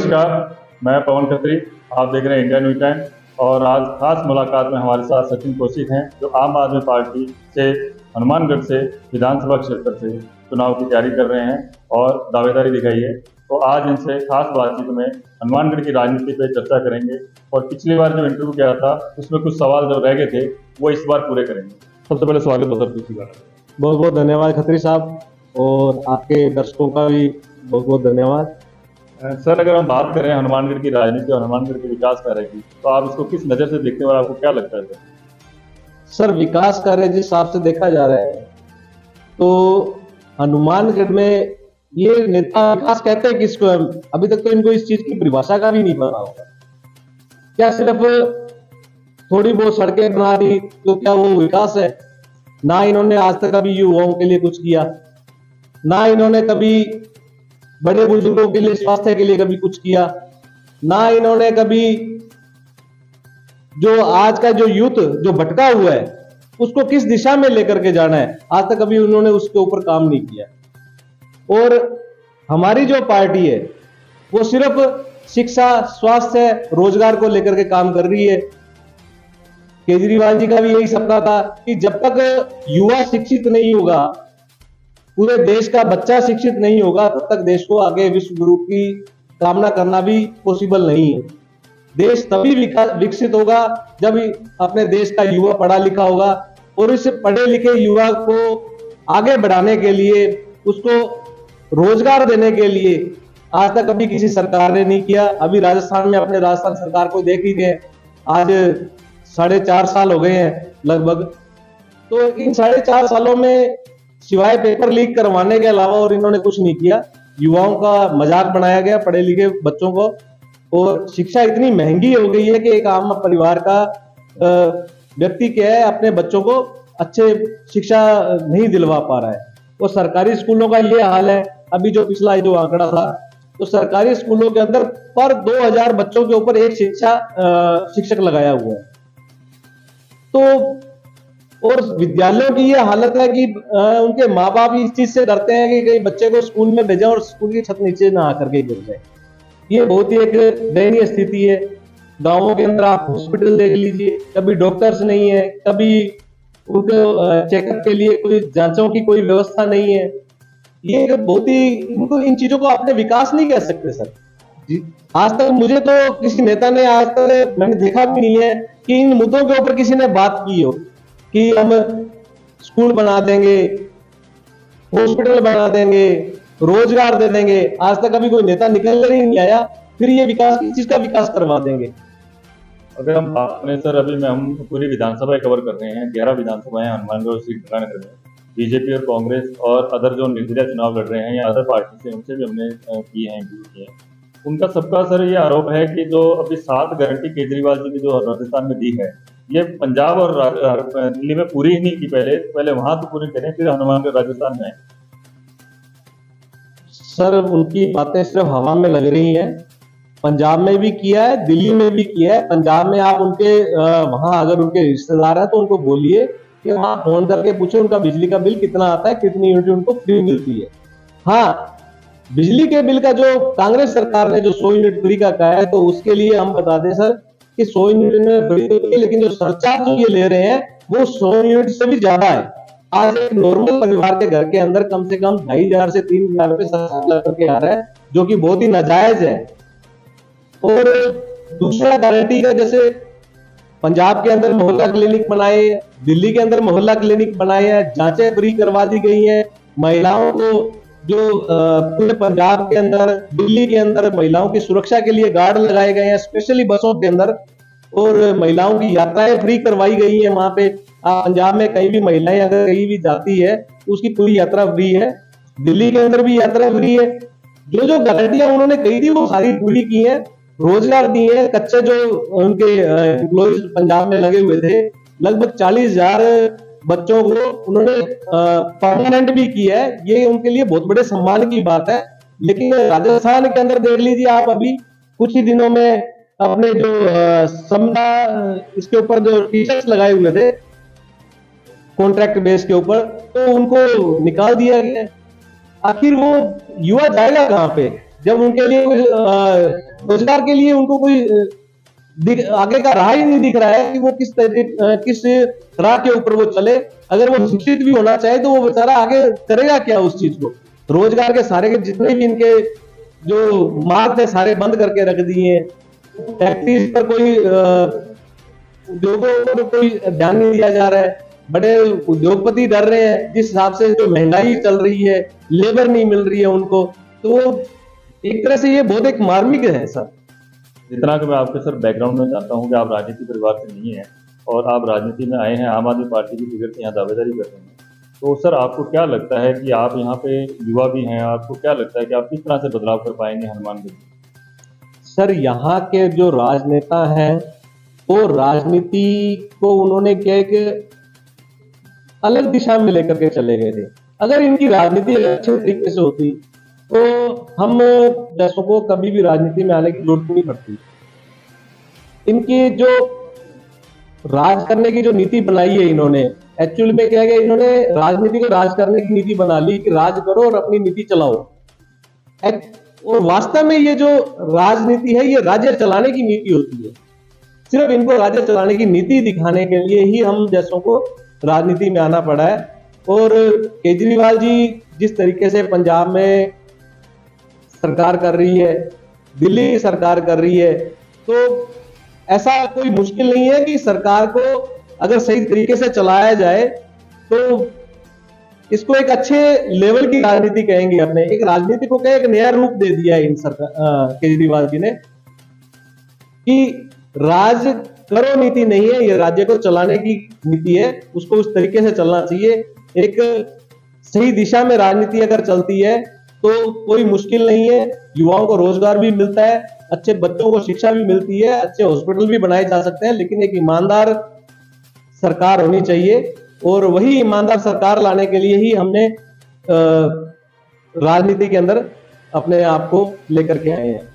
नमस्कार, मैं पवन खत्री। आप देख रहे हैं इंडिया न्यूज़ टाइम। और आज खास मुलाकात में हमारे साथ सचिन कौशिक हैं, जो आम आदमी पार्टी से हनुमानगढ़ से विधानसभा क्षेत्र से चुनाव की तैयारी कर रहे हैं और दावेदारी दिखाई है। तो आज इनसे खास बातचीत में हनुमानगढ़ की राजनीति पे चर्चा करेंगे और पिछली बार जो इंटरव्यू किया था उसमें कुछ सवाल जो रह गए थे वो इस बार पूरे करेंगे। सबसे पहले स्वागत हो सर पिछली बार। बहुत बहुत धन्यवाद खत्री साहब, और आपके दर्शकों का भी बहुत बहुत धन्यवाद। सर, अगर हम बात करें हनुमानगढ़ की राजनीति और हनुमानगढ़ के विकास कार्य की, तो आप इसको किस नज़र से देखते हैं और आपको क्या लगता है सर? सर, विकास कार्य जिस हिसाब से देखा जा रहा है तो हनुमानगढ़ में ये नेता विकास कहते हैं किसको? अभी तक तो इनको इस चीज की परिभाषा का भी नहीं पता होगा। क्या सिर्फ थोड़ी बहुत सड़कें बना दी तो क्या वो विकास है? ना इन्होंने आज तक कभी युवाओं के लिए कुछ किया, ना इन्होंने कभी बड़े बुजुर्गों के लिए स्वास्थ्य के लिए कभी कुछ किया, ना इन्होंने कभी जो आज का जो यूथ जो भटका हुआ है उसको किस दिशा में लेकर के जाना है, आज तक कभी उन्होंने उसके ऊपर काम नहीं किया। और हमारी जो पार्टी है वो सिर्फ शिक्षा, स्वास्थ्य, रोजगार को लेकर के काम कर रही है। केजरीवाल जी का भी यही सपना था कि जब तक युवा शिक्षित नहीं होगा, पूरे देश का बच्चा शिक्षित नहीं होगा, तब तक देश को आगे विश्व गुरु की कामना करना भी पॉसिबल नहीं है। देश तभी विकसित होगा जब अपने देश का युवा पढ़ा लिखा होगा, और इस पढ़े लिखे युवा को आगे बढ़ाने के लिए, उसको रोजगार देने के लिए आज तक कभी किसी सरकार ने नहीं किया। अभी राजस्थान में अपने राजस्थान सरकार को देख लीजिए, आज 4.5 साल हो गए हैं लगभग। तो इन 4.5 सालों में सिवाय पेपर लीक करवाने के अलावा और इन्होंने कुछ नहीं किया। युवाओं का मजाक बनाया गया, पढ़े लिखे बच्चों को, और शिक्षा इतनी महंगी हो गई है कि एक आम परिवार का व्यक्ति क्या है, अपने बच्चों को अच्छे शिक्षा नहीं दिलवा पा रहा है। और सरकारी स्कूलों का ये हाल है। अभी जो पिछला जो आंकड़ा था, तो सरकारी स्कूलों के अंदर पर 2000 बच्चों के ऊपर एक शिक्षक लगाया हुआ है। तो और विद्यालयों की ये हालत है कि उनके माँ बाप इस चीज से डरते हैं कि कहीं बच्चे को स्कूल में भेजें और स्कूल की छत नीचे ना आकर के गिर जाए। ये बहुत ही एक दयनीय स्थिति है। गांवों के अंदर आप हॉस्पिटल देख लीजिए, कभी डॉक्टर्स नहीं है, कभी उनको चेकअप के लिए कोई जांचों की कोई व्यवस्था नहीं है। ये बहुत ही, इनको इन चीजों को आपने विकास नहीं कह सकते सर। आज तक मुझे तो किसी नेता ने, आज तक मैंने देखा भी नहीं है कि इन मुद्दों के ऊपर किसी ने बात की हो कि हम स्कूल बना देंगे, हॉस्पिटल बना देंगे, रोजगार दे देंगे। आज तक अभी कोई नेता निकल कर ही नहीं आया, फिर ये विकास किस चीज का विकास करवा देंगे? अगर हम बात करें सर, अभी में हम पूरी विधानसभा कवर कर रहे हैं। 11 विधानसभाएं हनुमानगढ़ और श्री गंगानगर में। बीजेपी और कांग्रेस और अदर जो निर्दलीय चुनाव लड़ रहे हैं या अदर पार्टी से, उनसे भी हमने किए हैं, इंटरव्यू किए हैं। उनका सबका सर ये आरोप है कि जो अभी 7 गारंटी केजरीवाल जी ने जो राजस्थान में दी है, ये पंजाब और दिल्ली में पूरी ही नहीं की। पहले वहां तो पूरी करें, फिर हनुमानगढ़ राजस्थान में। सर, उनकी बातें सिर्फ हवा में लग रही हैं। पंजाब में भी किया है, दिल्ली में भी किया है। पंजाब में आप उनके वहां अगर उनके रिश्तेदार हैं तो उनको बोलिए कि वहां फोन करके पूछो उनका बिजली का बिल कितना आता है, कितनी यूनिट उनको फ्री मिलती है। हाँ, बिजली के बिल का जो कांग्रेस सरकार ने जो 100 यूनिट फ्री का कहा है, तो उसके लिए हम बता दें सर कि 100 यूनिट में फ्री तो है, लेकिन जो सरचार्ज जो ये ले रहे हैं वो 100 यूनिट से भी ज्यादा है। आज एक नॉर्मल परिवार के घर के अंदर कम से कम 2500 से 3000 रुपए सरचार्ज करके आ रहा है, जो कि बहुत ही नाजायज है। और दूसरा गारंटी का, जैसे पंजाब के अंदर मोहल्ला क्लिनिक बनाए, दिल्ली के अंदर मोहल्ला क्लिनिक बनाए हैं, जांचें फ्री करवा दी गई हैं। महिलाओं को जो पूरे पंजाब के अंदर, दिल्ली के अंदर महिलाओं की सुरक्षा के लिए गार्ड लगाए गए हैं स्पेशली बसों के अंदर, और महिलाओं की यात्राएं फ्री करवाई गई है। वहां पे पंजाब में कहीं भी महिलाएं अगर कहीं भी जाती है उसकी पूरी यात्रा फ्री है। दिल्ली के अंदर भी यात्रा फ्री है। जो जो गारंटियां उन्होंने कही थी वो सारी पूरी की है। रोजगार दिए हैं। कच्चे जो उनके एम्प्लॉयज पंजाब में लगे हुए थे, लगभग 40,000 बच्चों को उन्होंने परमानेंट भी किया है। ये उनके लिए बहुत बड़े सम्मान की बात है। लेकिन राजस्थान के अंदर देख लीजिए आप, अभी कुछ ही दिनों में अपने जो समता इसके ऊपर जो टीचर्स लगाए हुए थे कॉन्ट्रैक्ट बेस के ऊपर, तो उनको निकाल दिया गया। आखिर वो युवा जाएगा कहां पे जब उनके लिए रोजगार के लिए उनको कोई आगे का राह ही नहीं दिख रहा है कि वो किस राह के ऊपर वो चले। अगर वो शिक्षित भी होना चाहे तो वो बेचारा आगे करेगा क्या उस चीज को। रोजगार के सारे के जितने भी इनके जो मार्ग थे सारे बंद करके रख दिए हैं। फैक्ट्रीज पर कोई उद्योगों पर कोई ध्यान नहीं दिया जा रहा है। बड़े उद्योगपति डर रहे हैं जिस हिसाब से जो महंगाई चल रही है, लेबर नहीं मिल रही है उनको, तो एक तरह से ये बहुत एक मार्मिक है सर। जितना कि मैं आपके सर बैकग्राउंड में जानता हूँ कि आप राजनीति परिवार से नहीं हैं और आप राजनीति में आए हैं, आम आदमी पार्टी की टिकट से यहाँ दावेदारी कर रहे हैं, तो सर आपको क्या लगता है कि आप यहाँ पे युवा भी हैं, आपको क्या लगता है कि आप किस तरह से बदलाव कर पाएंगे हनुमानगढ़ में? सर यहाँ के जो राजनेता हैं वो राजनीति को उन्होंने क्या एक अलग दिशा में लेकर के चले गए थे। अगर इनकी राजनीति अच्छे तरीके से होती तो हम जैसों को कभी भी राजनीति में आने की जरूरत नहीं पड़ती। इनकी जो राज करने की जो नीति बनाई है इन्होंने, एक्चुअली में क्या है कि इन्होंने राजनीति को राज करने की नीति बना ली कि राज करो और अपनी नीति चलाओ। और वास्तव में ये जो राजनीति है ये राज्य चलाने की नीति होती है। सिर्फ इनको राज्य चलाने की नीति दिखाने के लिए ही हम जैसों को राजनीति में आना पड़ा है। और केजरीवाल जी जिस तरीके से पंजाब में सरकार कर रही है, दिल्ली की सरकार कर रही है, तो ऐसा कोई मुश्किल नहीं है कि सरकार को अगर सही तरीके से चलाया जाए तो इसको एक अच्छे लेवल की राजनीति कहेंगे। अपने एक राजनीति को क्या एक नया रूप दे दिया है इन सरकार केजरीवाल जी ने कि राज करो नीति नहीं है, ये राज्य को चलाने की नीति है। उसको उस तरीके से चलना चाहिए। एक सही दिशा में राजनीति अगर चलती है तो कोई मुश्किल नहीं है। युवाओं को रोजगार भी मिलता है, अच्छे बच्चों को शिक्षा भी मिलती है, अच्छे हॉस्पिटल भी बनाए जा सकते हैं। लेकिन एक ईमानदार सरकार होनी चाहिए और वही ईमानदार सरकार लाने के लिए ही हमने राजनीति के अंदर अपने आप को लेकर के आए हैं।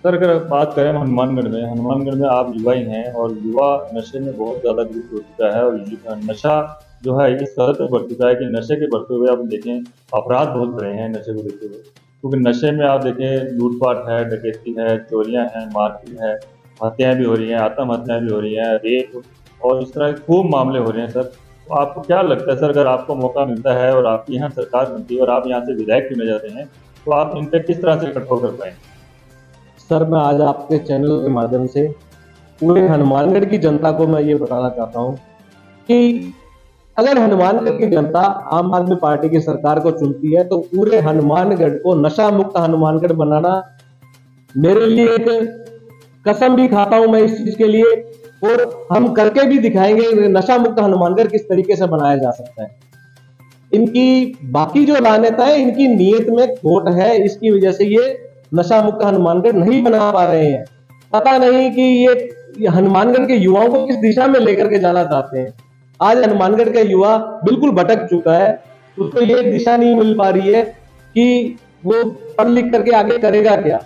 सर अगर बात करें हनुमानगढ़ में आप युवा ही हैं और युवा नशे में बहुत ज़्यादा गिरफ्त हो चुका है और नशा जो है इस तरह से बढ़ चुका है कि नशे के बढ़ते हुए आप देखें अपराध बहुत बढ़े हैं नशे को देखते हुए। क्योंकि नशे में आप देखें लूटपाट है, डकैती है, चोरियां हैं, मारपीट है, हत्याएं भी हो रही हैं, आत्महत्याएं भी हो रही हैं, रेप और इस तरह के खूब मामले हो रहे हैं। सर तो आपको क्या लगता है सर अगर आपको मौका मिलता है और आपकी यहाँ सरकार बनती है और आप यहाँ से विधायक चुने जाते हैं तो आप इन पर किस तरह से कठोर कर पाएंगे? सर मैं आज आपके चैनल के माध्यम से पूरे हनुमानगढ़ की जनता को मैं ये बताना चाहता हूँ कि अगर हनुमानगढ़ की जनता आम आदमी पार्टी की सरकार को चुनती है तो पूरे हनुमानगढ़ को नशा मुक्त हनुमानगढ़ बनाना मेरे लिए एक कसम भी खाता हूं मैं इस चीज के लिए। और हम करके भी दिखाएंगे नशा मुक्त हनुमानगढ़ किस तरीके से बनाया जा सकता है। इनकी बाकी जो राजनेता है इनकी नीयत में खोट है, इसकी वजह से ये नशा मुक्त हनुमानगढ़ नहीं बना पा रहे हैं। पता नहीं कि ये हनुमानगढ़ के युवाओं को किस दिशा में लेकर के जाना चाहते हैं। आज हनुमानगढ़ का युवा बिल्कुल भटक चुका है, उसको ये दिशा नहीं मिल पा रही है कि वो पढ़ लिख करके आगे करेगा क्या।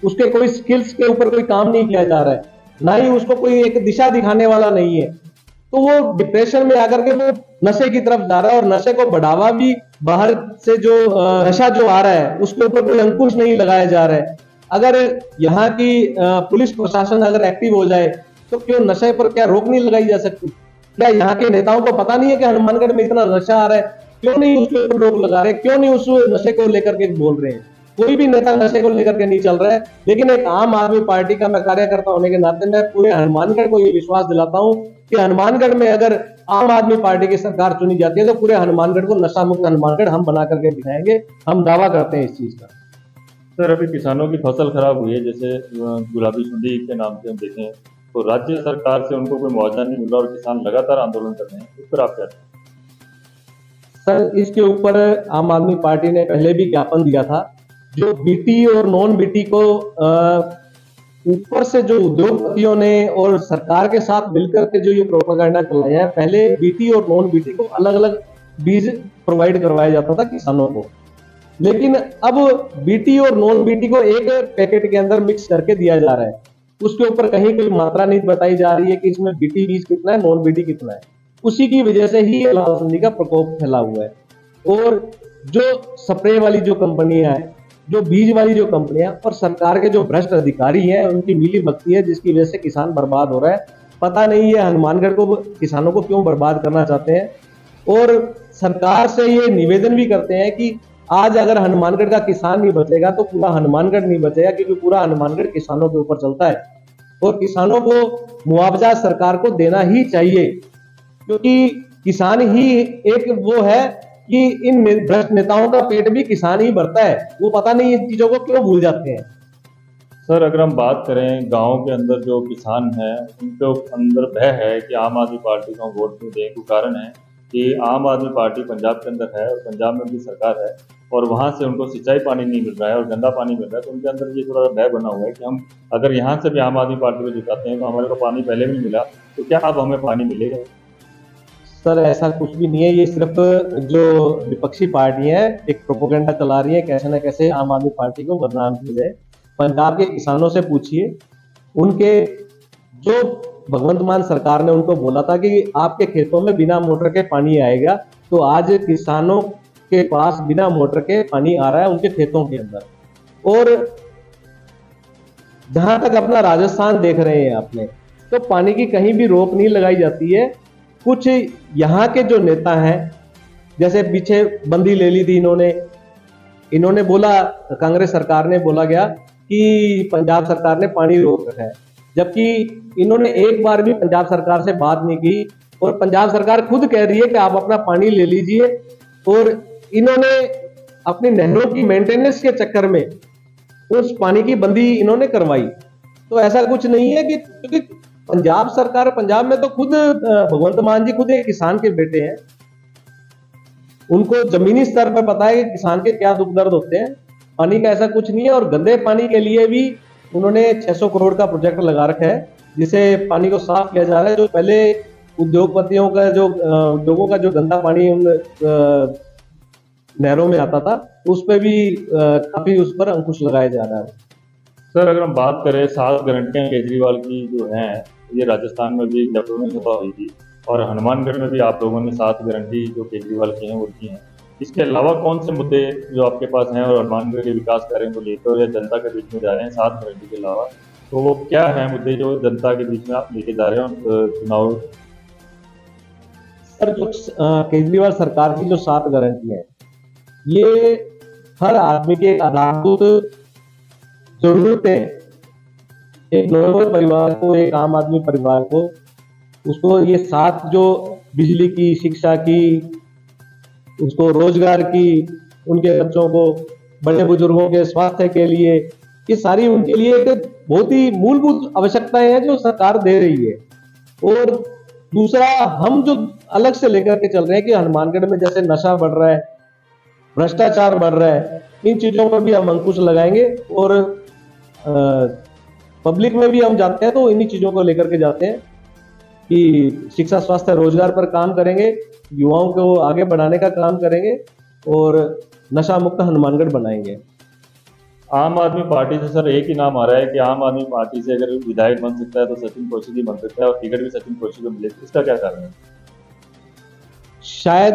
उसके कोई स्किल्स के ऊपर कोई काम नहीं किया जा रहा है, ना ही उसको कोई एक दिशा दिखाने वाला नहीं है। तो वो डिप्रेशन में आकर के वो नशे की तरफ जा रहा है और नशे को बढ़ावा भी बाहर से जो नशा जो आ रहा है उसके ऊपर कोई अंकुश नहीं लगाया जा रहा है। अगर यहाँ की पुलिस प्रशासन अगर एक्टिव हो जाए तो क्यों नशे पर क्या रोक नहीं लगाई जा सकती? क्या यहाँ के नेताओं को पता नहीं है कि हनुमानगढ़ में इतना नशा आ रहा है? क्यों नहीं उसके ऊपर रोक लगा रहे? क्यों नहीं उस नशे को लेकर के बोल रहे हैं? कोई भी नेता नशे को लेकर के नहीं चल रहा है। लेकिन एक आम आदमी पार्टी का मैं कार्यकर्ता होने के नाते मैं पूरे हनुमानगढ़ को ये विश्वास दिलाता हूँ कि हनुमानगढ़ में अगर आम आदमी पार्टी की सरकार चुनी जाती है तो पूरे हनुमानगढ़ को नशा मुक्त हनुमानगढ़ हम बना करके दिखाएंगे। हम दावा करते हैं इस चीज का। सर अभी किसानों की फसल खराब हुई है, जैसे गुलाबी सुंडी के नाम से हम देखें तो राज्य सरकार से उनको कोई मुआवजा नहीं मिल रहा और किसान लगातार आंदोलन कर रहे हैं, इस पर आप क्या? सर इसके ऊपर आम आदमी पार्टी ने पहले भी ज्ञापन दिया था। जो बीटी और नॉन बीटी को ऊपर से जो उद्योगपतियों ने और सरकार के साथ मिलकर के जो ये प्रोपेगेंडा चलाया है, पहले बीटी और नॉन बीटी को अलग अलग बीज प्रोवाइड करवाया जाता था किसानों को, लेकिन अब बीटी और नॉन बीटी को एक पैकेट के अंदर मिक्स करके दिया जा रहा है। उसके ऊपर कहीं कोई मात्रा नहीं बताई जा रही है कि इसमें बीटी बीज कितना है, नॉन बीटी कितना है। उसी की वजह से ही लाल का प्रकोप फैला हुआ है। और जो स्प्रे वाली जो कंपनियां हैं जो बीज वाली जो कंपनियां और सरकार के जो भ्रष्ट अधिकारी हैं उनकी मिली भगती है, जिसकी वजह से किसान बर्बाद हो रहा है। पता नहीं ये हनुमानगढ़ को, किसानों को क्यों बर्बाद करना चाहते हैं। और सरकार से ये निवेदन भी करते हैं कि आज अगर हनुमानगढ़ का किसान नहीं बचेगा तो पूरा हनुमानगढ़ नहीं बचेगा, क्योंकि पूरा हनुमानगढ़ किसानों के ऊपर चलता है और किसानों को मुआवजा सरकार को देना ही चाहिए, क्योंकि किसान ही एक वो है कि इन भ्रष्ट नेताओं का पेट भी किसान ही भरता है। वो पता नहीं इन चीजों को क्यों भूल जाते हैं। सर, अगर हम बात करें गांव के अंदर जो किसान हैं उनके अंदर भय है कि आम आदमी पार्टी को वोट नहीं दें। कारण है कि आम आदमी पार्टी पंजाब के अंदर है और पंजाब में भी सरकार है और वहां से उनको सिंचाई पानी नहीं मिल रहा है और गंदा पानी मिल रहा है, तो उनके अंदर ये थोड़ा भय बना हुआ है कि हम अगर यहाँ से भी आम आदमी पार्टी को जिताते हैं तो हमारे को पानी पहले भी मिला, तो क्या अब हमें पानी मिलेगा? सर ऐसा कुछ भी नहीं है, ये सिर्फ जो विपक्षी पार्टी है एक प्रोपोगंडा चला रही है, कैसे न कैसे आम आदमी पार्टी को बदनाम किया जाए। पंजाब के किसानों से पूछिए, उनके जो भगवंत मान सरकार ने उनको बोला था कि आपके खेतों में बिना मोटर के पानी आएगा, तो आज किसानों के पास बिना मोटर के पानी आ रहा है उनके खेतों के अंदर। और जहां तक अपना राजस्थान देख रहे हैं आपने, तो पानी की कहीं भी रोक नहीं लगाई जाती है। कुछ यहाँ के जो नेता हैं, जैसे पीछे बंदी ले ली थी इन्होंने बोला, कांग्रेस सरकार ने बोला गया कि पंजाब सरकार ने पानी रोक रखा है, जबकि इन्होंने एक बार भी पंजाब सरकार से बात नहीं की और पंजाब सरकार खुद कह रही है कि आप अपना पानी ले लीजिए। और इन्होंने अपनी नहरों की मेंटेनेंस के चक्कर में उस पानी की बंदी इन्होंने करवाई। तो ऐसा कुछ नहीं है कि, क्योंकि पंजाब सरकार, पंजाब में तो खुद भगवंत मान जी खुद एक किसान के बेटे हैं, उनको जमीनी स्तर पर पता है कि किसान के क्या दुख दर्द होते हैं। पानी का ऐसा कुछ नहीं है। और गंदे पानी के लिए भी उन्होंने 600 करोड़ का प्रोजेक्ट लगा रखा है, जिसे पानी को साफ किया जा रहा है। जो पहले उद्योगपतियों का जो उद्योगों का जो गंदा पानी उन नहरों में आता था, उस पर भी काफी उस पर अंकुश लगाया जा रहा है। सर, अगर हम बात करें 7 गारंटियां केजरीवाल की जो हैं, ये राजस्थान में भी लखनऊ में सभा हुई थी और हनुमानगढ़ में भी आप लोगों ने 7 गारंटी जो केजरीवाल की हैं वो की हैं। इसके अलावा कौन से मुद्दे जो आपके पास हैं और हनुमानगढ़ के विकास कार्यों को लेकर या जनता के बीच में जा रहे हैं 7 गारंटी के अलावा, तो वो क्या है मुद्दे जो जनता के बीच में आप लेके जा रहे हैं चुनाव? सर, जो केजरीवाल सरकार की जो 7 गारंटियां हैं, ये हर आदमी के आधारभूत जरूरतें, एक नॉर्मल परिवार को, एक आम आदमी परिवार को, उसको ये 7 जो बिजली की, शिक्षा की, उसको रोजगार की, उनके बच्चों को, बड़े बुजुर्गों के स्वास्थ्य के लिए, ये सारी उनके लिए एक बहुत ही मूलभूत आवश्यकताएं हैं जो सरकार दे रही है। और दूसरा, हम जो अलग से लेकर के चल रहे हैं कि हनुमानगढ़ में जैसे नशा बढ़ रहा है, भ्रष्टाचार बढ़ रहा है, इन चीजों पर भी हम अंकुश लगाएंगे। और पब्लिक में भी हम जाते हैं तो इन्हीं चीजों को लेकर के जाते हैं कि शिक्षा, स्वास्थ्य, रोजगार पर काम करेंगे, युवाओं को आगे बढ़ाने का काम करेंगे और नशा मुक्त हनुमानगढ़ बनाएंगे। आम आदमी पार्टी से सर एक ही नाम आ रहा है कि आम आदमी पार्टी से अगर विधायक बन सकता है तो सचिन कौशिक ही बन सकता है और टिकट भी सचिन कौशिक को मिले, इसका क्या कारण है? शायद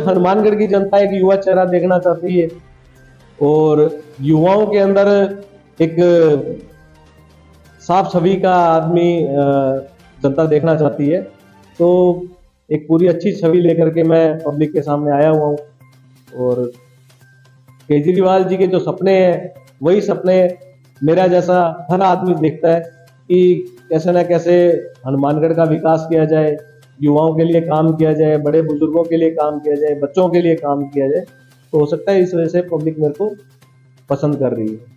हनुमानगढ़ की जनता एक युवा चेहरा देखना चाहती है और युवाओं के अंदर एक साफ छवि का आदमी जनता देखना चाहती है। तो एक पूरी अच्छी छवि लेकर के मैं पब्लिक के सामने आया हुआ हूँ। और केजरीवाल जी के जो सपने हैं, वही सपने मेरा जैसा हर आदमी देखता है कि कैसे ना कैसे हनुमानगढ़ का विकास किया जाए, युवाओं के लिए काम किया जाए, बड़े बुजुर्गों के लिए काम किया जाए, बच्चों के लिए काम किया जाए। तो हो सकता है इस वजह से पब्लिक मेरे को पसंद कर रही है।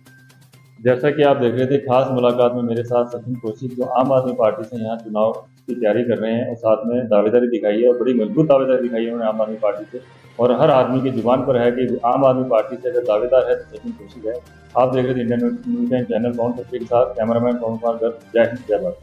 जैसा कि आप देख रहे थे, खास मुलाकात में मेरे साथ सचिन कौशिक जो आम आदमी पार्टी से यहाँ चुनाव की तैयारी कर रहे हैं और साथ में दावेदारी दिखाई है और बड़ी मजबूत दावेदारी दिखाई है उन्होंने आम आदमी पार्टी से। और हर आदमी की जुबान पर है कि आम आदमी पार्टी से अगर दावेदार है तो सचिन कौशिक है। आप देख रहे थे इंडियन न्यूज़ टाइम चैनल पवन खत्री के साथ कैमरामैन पवन कुमार गर्ग। जय हिंद, जय भारत।